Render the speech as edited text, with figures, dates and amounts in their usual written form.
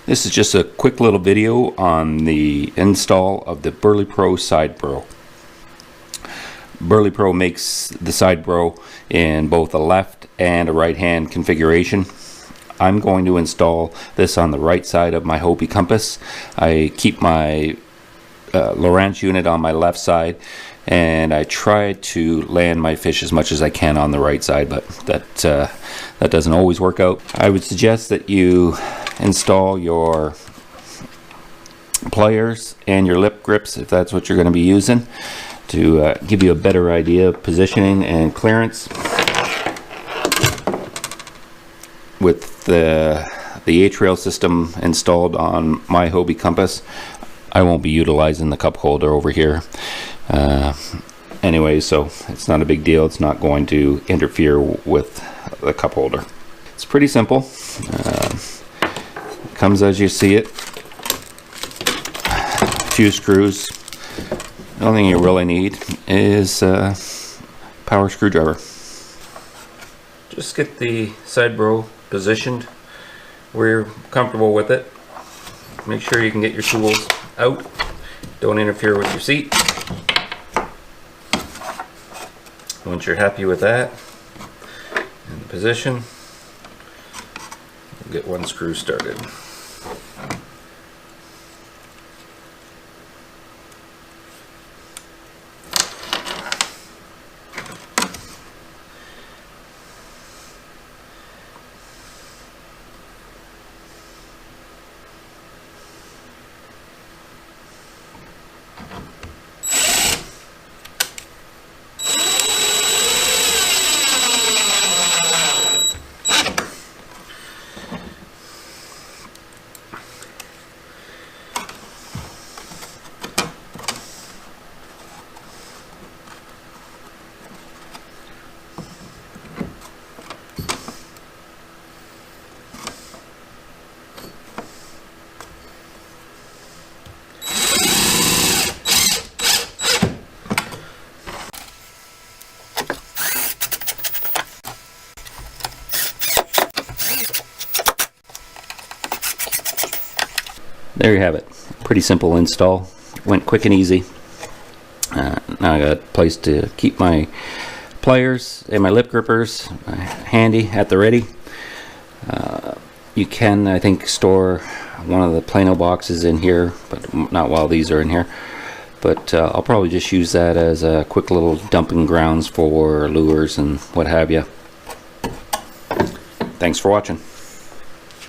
This is just a quick little video on the install of the BerleyPro side burrow. BerleyPro makes the side burrow in both a left and a right hand configuration. I'm going to install this on the right side of my Hobie compass. I keep my Lowrance unit on my left side, and I try to land my fish as much as I can on the right side, but that doesn't always work out. I would suggest that you install your pliers and your lip grips, if that's what you're going to be using, to give you a better idea of positioning and clearance. With the A-trail system installed on my Hobie compass, I won't be utilizing the cup holder over here anyway, so it's not a big deal. It's not going to interfere with the cup holder. It's pretty simple. It comes as you see it. A few screws. The only thing you really need is a power screwdriver. Just get the side burrow positioned where you're comfortable with it. Make sure you can get your tools out. Don't interfere with your seat. Once you're happy with that and the position, we'll get one screw started. There you have it. Pretty simple install. Went quick and easy. Now I got a place to keep my pliers and my lip grippers handy at the ready. You can, I think, store one of the Plano boxes in here, but not while these are in here. But I'll probably just use that as a quick little dumping grounds for lures and what have you. Thanks for watching.